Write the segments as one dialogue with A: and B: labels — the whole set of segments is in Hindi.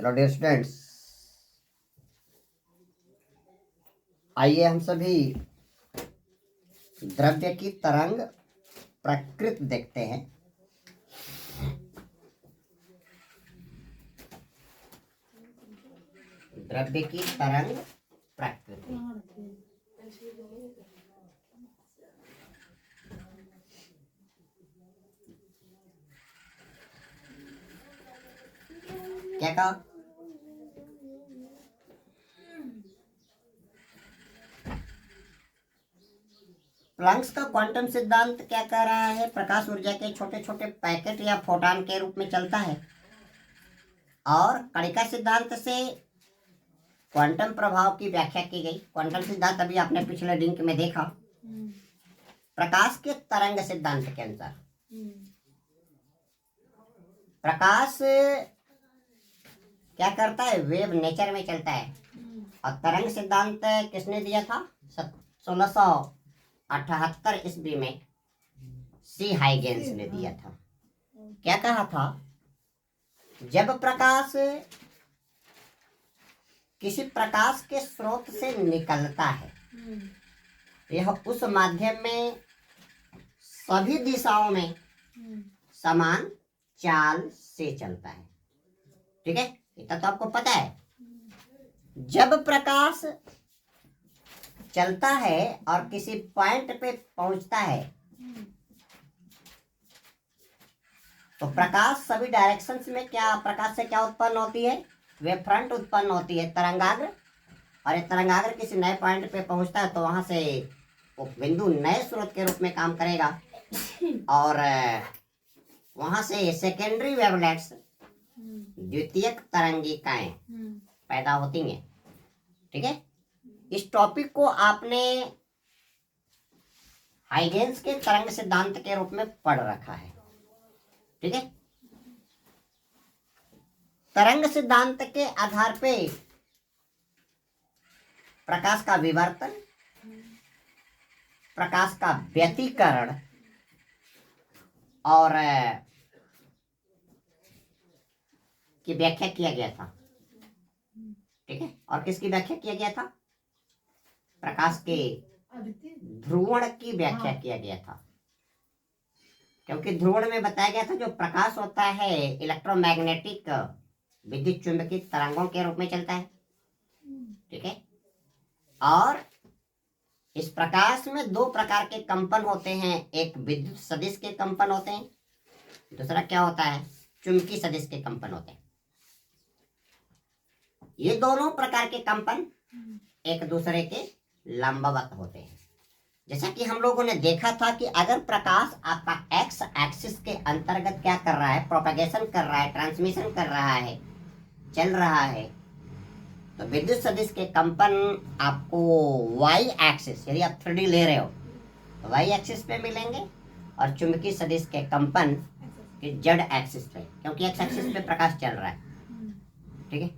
A: हेलो डियर स्टूडेंट्स, आइए हम सभी द्रव्य की तरंग प्रकृति देखते हैं। द्रव्य की तरंग प्रकृति। क्या कहा? प्लैंक्स का क्वांटम सिद्धांत क्या कह रहा है? प्रकाश ऊर्जा के छोटे छोटे पैकेट या फोटॉन के रूप में चलता है और कणिका सिद्धांत से क्वांटम प्रभाव की व्याख्या की गई। क्वांटम सिद्धांत अभी आपने पिछले लिंक में देखा। प्रकाश के तरंग सिद्धांत के अनुसार प्रकाश क्या करता है? वेव नेचर में चलता है। और तरंग सिद्धांत किसने दिया था? 1678 ईस्वी में सी हाइगेंस ने दिया था। क्या कहा था? जब प्रकाश किसी प्रकाश के स्रोत से निकलता है, यह उस माध्यम में सभी दिशाओं में समान चाल से चलता है। ठीक है, इतना तो आपको पता है। जब प्रकाश चलता है और किसी पॉइंट पे पहुंचता है तो प्रकाश सभी डायरेक्शंस में प्रकाश से क्या उत्पन्न होती है? वेव फ्रंट उत्पन्न होती है, तरंगाग्र। और ये तरंगाग्र किसी नए पॉइंट पे पहुंचता है तो वहां से वो बिंदु नए स्रोत के रूप में काम करेगा और वहां से सेकेंडरी वेवलेट्स, द्वितीयक तरंगिकाएं पैदा होती हैं। ठीक है, इस टॉपिक को आपने हाइगेंस के तरंग सिद्धांत के रूप में पढ़ रखा है। ठीक है, तरंग सिद्धांत के आधार पे प्रकाश का विवर्तन, प्रकाश का व्यतिकरण और की व्याख्या किया गया था। ठीक है, और किसकी व्याख्या किया गया था? प्रकाश के ध्रुवण की व्याख्या किया गया था। क्योंकि ध्रुवण में बताया गया था जो प्रकाश होता है इलेक्ट्रोमैग्नेटिक विद्युत चुंबकीय तरंगों के रूप में चलता है। ठीक है, और इस प्रकाश में दो प्रकार के कंपन होते हैं। एक विद्युत सदिश के कंपन होते हैं, दूसरा क्या होता है? चुंबकीय सदिश के कंपन होते हैं। ये दोनों प्रकार के कंपन एक दूसरे के लंबवत होते हैं। जैसा कि हम लोगों ने देखा था कि अगर प्रकाश आपका एक्स एक्सिस के अंतर्गत क्या कर रहा है? प्रोपेगेशन कर रहा है, ट्रांसमिशन कर रहा है, चल रहा है, तो विद्युत सदिश के कंपन आपको वाई एक्सिस, यदि आप 3D ले रहे हो तो वाई एक्सिस पे मिलेंगे, और चुंबकीय सदिश के कंपन जेड एक्सिस पे, क्योंकि एक्स एक्सिस पे प्रकाश चल रहा है। ठीक है,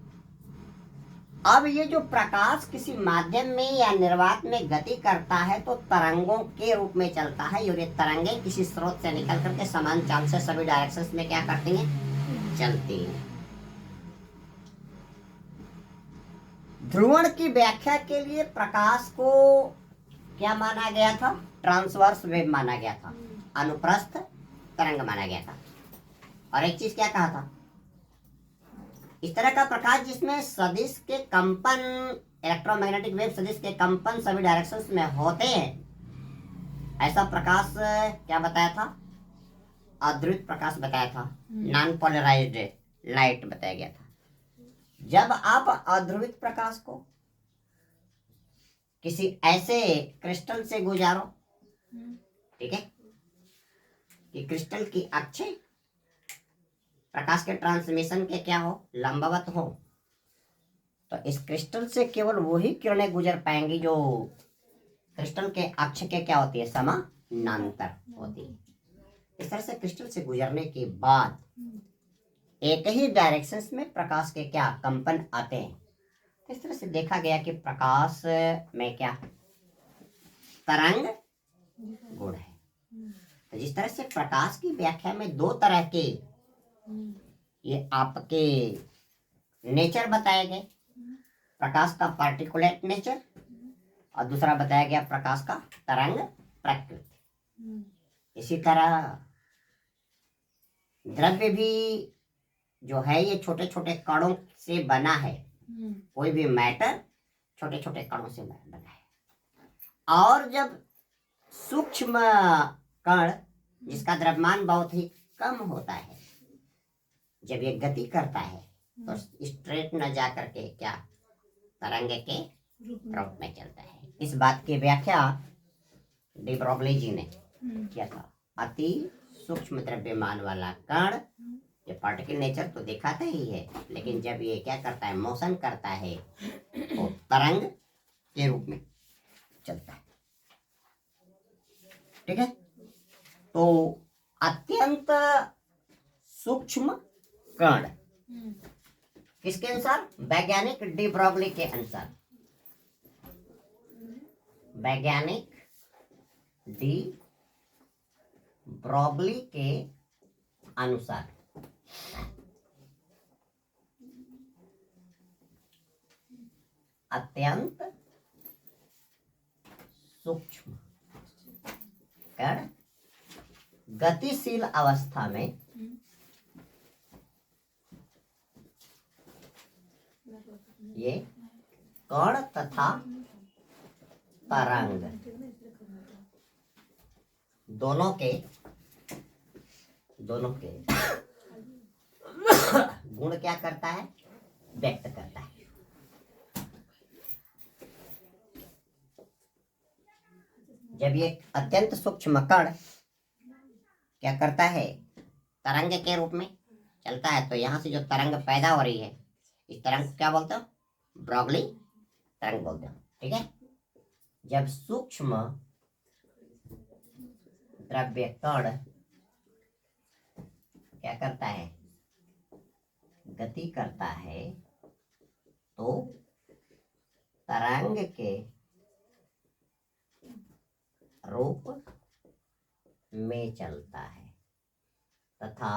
A: अब ये जो प्रकाश किसी माध्यम में या निर्वात में गति करता है तो तरंगों के रूप में चलता है, और ये तरंगे किसी स्रोत से निकल करके समान चाल से सभी डायरेक्शंस में क्या करती हैं? चलती हैं। ध्रुवण की व्याख्या के लिए प्रकाश को क्या माना गया था? ट्रांसवर्स वेव माना गया था, अनुप्रस्थ तरंग माना गया था। और एक चीज क्या कहा था? इस तरह का प्रकाश जिसमें सदिश के कंपन, इलेक्ट्रोमैग्नेटिक वेव सदिश के कंपन सभी डायरेक्शंस में होते हैं, ऐसा प्रकाश क्या बताया था? अध्रुवित प्रकाश बताया था, नॉन पोलराइज्ड लाइट बताया गया था। जब आप अध्रुवित प्रकाश को किसी ऐसे क्रिस्टल से गुजारो, ठीक है, कि क्रिस्टल की अक्षें प्रकाश के ट्रांसमिशन के क्या हो? लंबवत हो, तो इस क्रिस्टल से केवल वही किरणें गुजर पाएंगी जो क्रिस्टल के अक्ष के क्या होती है? समानांतर होती है। इस तरह से क्रिस्टल से गुजरने के बाद एक ही डायरेक्शंस में प्रकाश के क्या कंपन आते हैं। इस तरह से देखा गया कि प्रकाश में क्या तरंग गुण है। तो जिस तरह से प्रकाश की व्याख्या में दो तरह के ये आपके नेचर बताए गए, प्रकाश का पार्टिकुलेट नेचर, और दूसरा बताया गया प्रकाश का तरंग प्रकृति। इसी तरह द्रव्य भी जो है ये छोटे छोटे कणों से बना है। कोई भी मैटर छोटे छोटे कणों से बना है। और जब सूक्ष्म कण जिसका द्रव्यमान बहुत ही कम होता है, जब ये गति करता है तो स्ट्रेट न जा करके क्या तरंग के रूप में चलता है। इस बात की व्याख्या डी ब्रोगली जी ने किया था। अति सूक्ष्म द्रव्यमान वाला कण, ये पार्टिकल नेचर तो दिखाता ही है, लेकिन जब ये क्या करता है, मोशन करता है, तो तरंग के रूप में चलता है। ठीक है, तो अत्यंत सूक्ष्म कण किसके अनुसार? वैज्ञानिक डी ब्रोगली के अनुसार। वैज्ञानिक डी ब्रोगली के अनुसार अत्यंत सूक्ष्म कण गतिशील अवस्था में ये कण तथा तरंग दोनों के गुण क्या करता है? व्यक्त करता है। जब ये अत्यंत सूक्ष्म कण क्या करता है, तरंग के रूप में चलता है, तो यहां से जो तरंग पैदा हो रही है, इस तरंग को क्या बोलते हो? ब्रोगली तरंग बोलते हो। ठीक है, जब सूक्ष्म द्रव्य कण क्या करता है, गति करता है, तो तरंग के रूप में चलता है तथा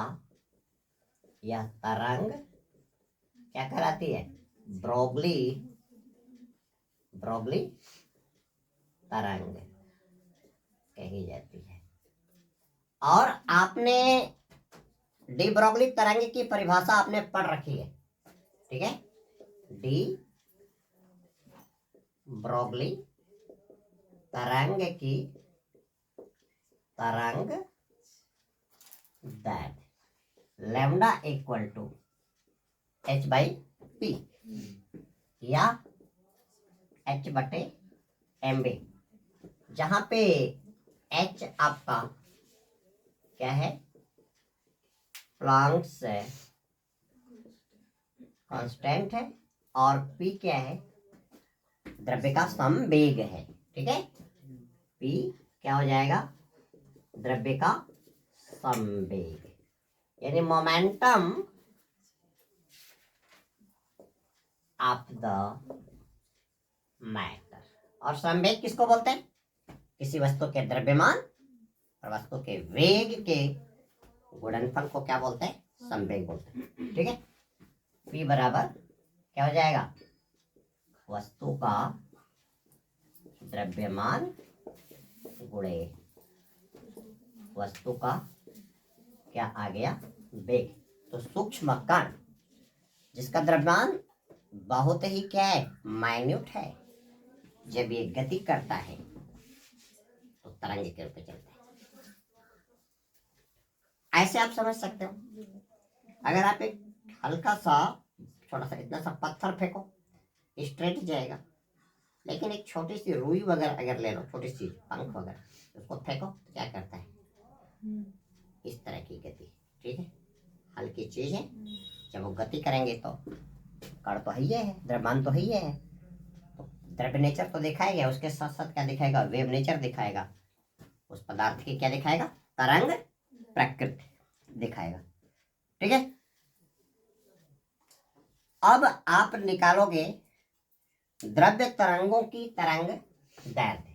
A: यह तरंग क्या कहलाती है? ब्रोगली तरंग कही जाती है। और आपने डी ब्रोगली तरंग की परिभाषा आपने पढ़ रखी है। ठीक है, डी ब्रोगली तरंग की तरंग that lambda equal to h by p या h बटे mb, जहां पे h आपका क्या है? प्लैंक्स कांस्टेंट है, और p क्या है? द्रव्य का संवेग है। ठीक है, p क्या हो जाएगा? द्रव्य का संवेग, यानी मोमेंटम ऑफ द मैटर। और संवेग किसको बोलते हैं? किसी वस्तु के द्रव्यमान और वस्तु के वेग के गुणनफल को क्या बोलते हैं? संवेग बोलते हैं। ठीक है, P बराबर क्या हो जाएगा? वस्तु का द्रव्यमान गुणे वस्तु का क्या आ गया? वेग। तो सूक्ष्म कण जिसका द्रव्यमान बहुत ही क्या है? माइन्यूट है, जब ये गति करता है तो तरंग के रूप में चलता है। ऐसे आप समझ सकते हो। अगर आप एक हल्का सा छोटा सा इतना सा पत्थर फेंको, स्ट्रेट जाएगा, लेकिन एक छोटी सी रुई वगैरह अगर ले लो, छोटी सी पंख वगैरह, उसको फेंको तो क्या करता है? इस तरह की गति। ठीक है, हल्की चीज है, जब वो गति करेंगे तो कण तो ही है, द्रव्यमान तो ही है, तो द्रव्य नेचर तो दिखाएगा, उसके साथ साथ क्या दिखाएगा? वेव नेचर दिखाएगा। उस पदार्थ की क्या दिखाएगा? तरंग प्रकृति दिखाएगा। ठीक है, अब आप निकालोगे द्रव्य तरंगों की तरंग दैर्घ्य।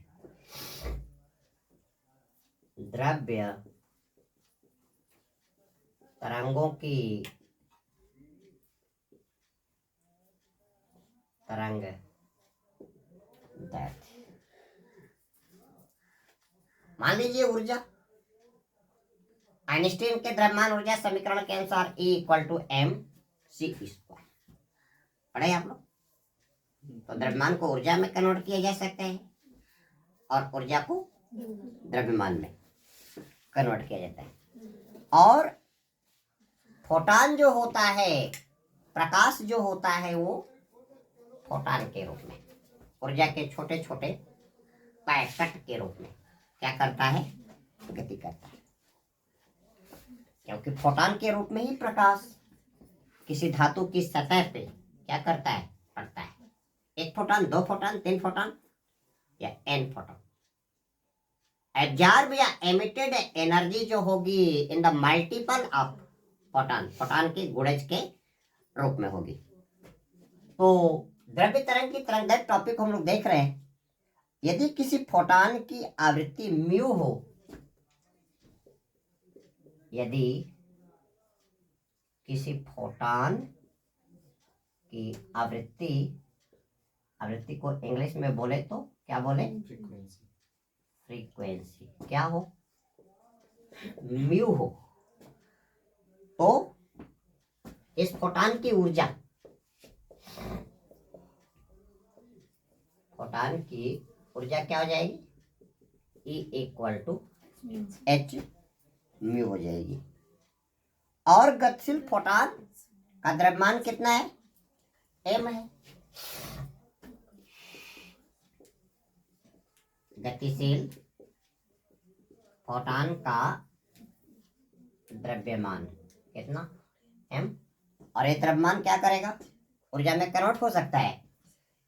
A: द्रव्य तरंगों की तरंग दैर्ध्य। मान लीजिए ऊर्जा, आइंस्टीन के द्रव्यमान ऊर्जा समीकरण के अनुसार E equal to m c square पढ़े आप लोग। तो द्रव्यमान को ऊर्जा में कन्वर्ट किया जा सकता है और ऊर्जा को द्रव्यमान में कन्वर्ट किया जाता है। और फोटॉन जो होता है, प्रकाश जो होता है, वो फोटॉन के रूप में ऊर्जा के छोटे छोटे पैकेट के रूप में क्या करता है, गति करता है। क्योंकि फोटॉन के रूप में ही प्रकाश किसी धातु की सतह पे क्या करता है, पड़ता है। एक फोटॉन, दो फोटॉन, तीन फोटॉन या एन फोटॉन। एब्जॉर्ब या एमिटेड एनर्जी जो होगी in the multiple of photon, photon के गुणज के रूप में होगी। तो द्रव्य तरंग की तरंगदैर्घ्य टॉपिक हम लोग देख रहे हैं। यदि किसी फोटॉन की आवृत्ति म्यू हो, यदि किसी फोटॉन की आवृत्ति को इंग्लिश में बोले तो क्या बोले, फ्रीक्वेंसी क्या हो, म्यू हो, तो इस फोटॉन की ऊर्जा, फोटॉन की ऊर्जा क्या हो जाएगी, E equal to h mu हो जाएगी। और गतिशील फोटॉन का द्रव्यमान कितना है, m है। गतिशील फोटॉन का द्रव्यमान कितना, m। और ये द्रव्यमान क्या करेगा, ऊर्जा में कन्वर्ट हो सकता है।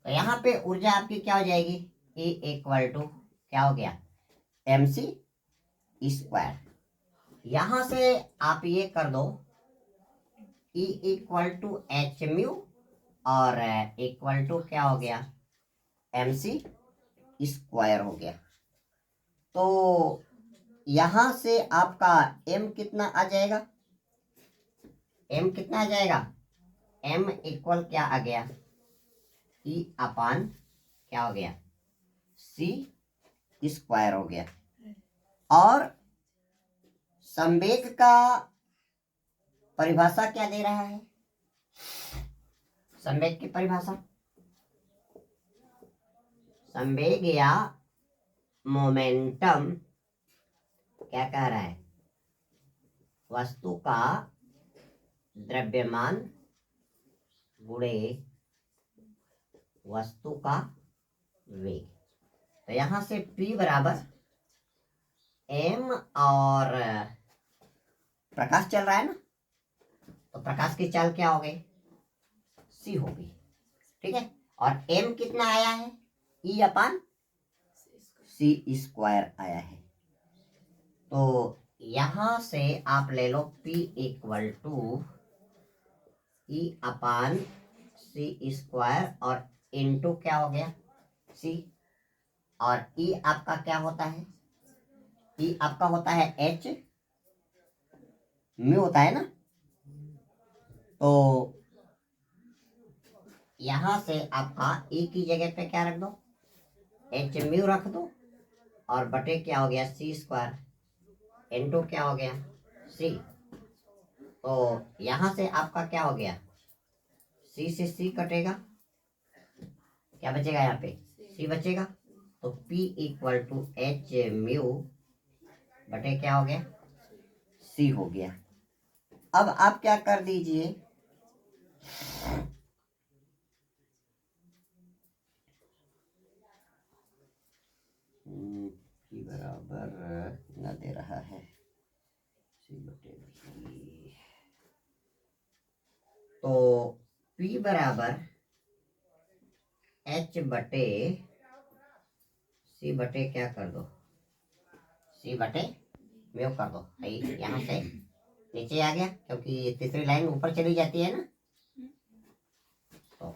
A: तो यहाँ पे ऊर्जा आपकी क्या हो जाएगी, E इक्वल टू क्या हो गया, mc स्क्वायर। यहां से आप ये कर दो E equal to h mu और इक्वल टू क्या हो गया, mc स्क्वायर हो गया। तो यहां से आपका m कितना आ जाएगा, m कितना आ जाएगा, m इक्वल क्या आ गया, E अपान क्या हो गया, c स्क्वायर हो गया। और संवेग का परिभाषा क्या दे रहा है, संवेग की परिभाषा, संवेग या मोमेंटम क्या कह रहा है, वस्तु का द्रव्यमान गुणे वस्तु का वेग। तो यहां से P बराबर m, और प्रकाश चल रहा है ना, तो प्रकाश की चाल क्या हो गई, c हो गई, ठीक है। और m कितना आया है, E अपान c स्क्वायर आया है। तो यहां से आप ले लो P equal to E upon c square और इनटू क्या हो गया, c। और E आपका क्या होता है, E आपका होता है h म्यू होता है ना। तो यहां से आपका E की जगह पे क्या रख दो, h म्यू रख दो, और बटे क्या हो गया, c स्क्वायर इनटू क्या हो गया, c। तो यहां से आपका क्या हो गया, c से c कटेगा, क्या बचेगा, यहाँ पे c बचेगा। तो P equal to h mu बटे क्या हो गया, c हो गया। अब आप क्या कर दीजिए, P बराबर न दे रहा है, c बटे v। तो P बराबर h बटे c बटे क्या कर दो, c बटे म्यू कर दो। यहाँ से नीचे आ गया, क्योंकि तीसरी लाइन ऊपर चली जाती है ना। तो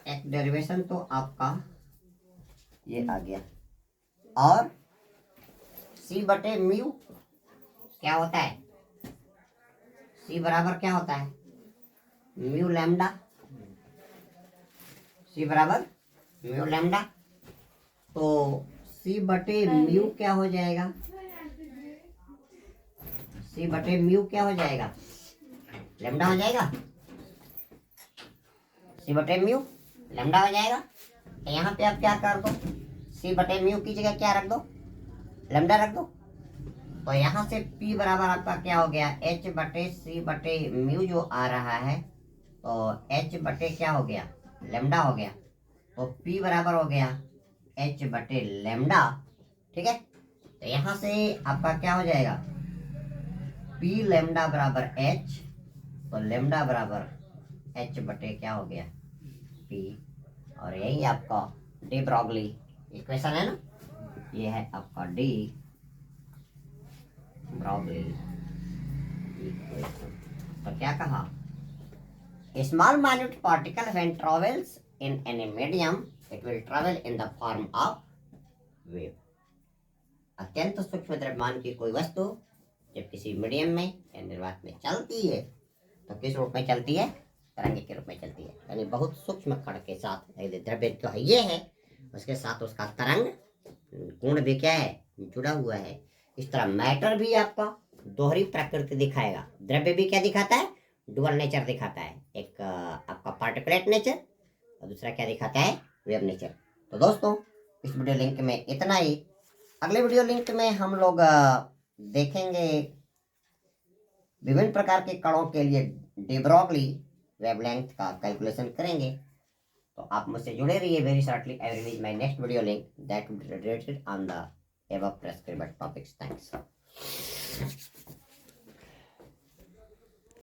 A: एक डेरिवेशन तो आपका ये आ गया। और c बटे म्यू क्या होता है, c बराबर क्या होता है, म्यू लैम्डा। सी बराबर म्यू लैम्डा। तो सी बटे म्यू क्या हो जाएगा? सी बटे म्यू क्या हो जाएगा? लैम्डा हो जाएगा। सी बटे म्यू लैम्डा हो जाएगा। तो यहाँ पे आप क्या कर दो, सी बटे म्यू की जगह क्या रख दो? लैम्डा रख दो। तो यहाँ से P बराबर आपका क्या हो गया? H बटे सी बटे म्यू जो आ रहा है, तो H बटे क्या हो गया? लैम्डा हो गया। तो P बराबर हो गया H बटे लैम्डा। ठीक है, तो यहाँ से आपका क्या हो जाएगा? P लैम्डा बराबर H, तो लैम्डा बराबर H बटे क्या हो गया? P। और यही आपका डी ब्रॉगली इक्वेशन है ना, ये है आपका डी ब्रॉगली इक्वेशन। तो क्या कहा? Small minute particle when travels in any medium it will travel in the form of wave. अत्यंत सूक्ष्म द्रव्यमान की कोई वस्तु जब किसी मीडियम में या निर्वात में चलती है तो किस रूप में चलती है? तरंग के रूप में चलती है। यानी बहुत सूक्ष्म कण के साथ द्रव्य तो ये है, उसके साथ उसका तरंग गुण भी क्या है? जुड़ा हुआ है। इस तरह मैटर भी आपका दोहरी प्रकृति दिखाएगा। द्रव्य भी क्या दिखाता है? डुअल नेचर दिखाता है। एक आपका पार्टिकुलेट नेचर और दूसरा क्या दिखाता है? Wave nature. तो दोस्तों इस वीडियो लिंक में इतना ही। अगले वीडियो लिंक में हम लोग देखेंगे विभिन्न प्रकार के कणों के लिए डी ब्रॉगली वेवलेंथ का कैलकुलेशन करेंगे। तो आप मुझसे जुड़े रहिए। Very shortly I will release my next video link that will be related on the above prescribed topics. Thanks.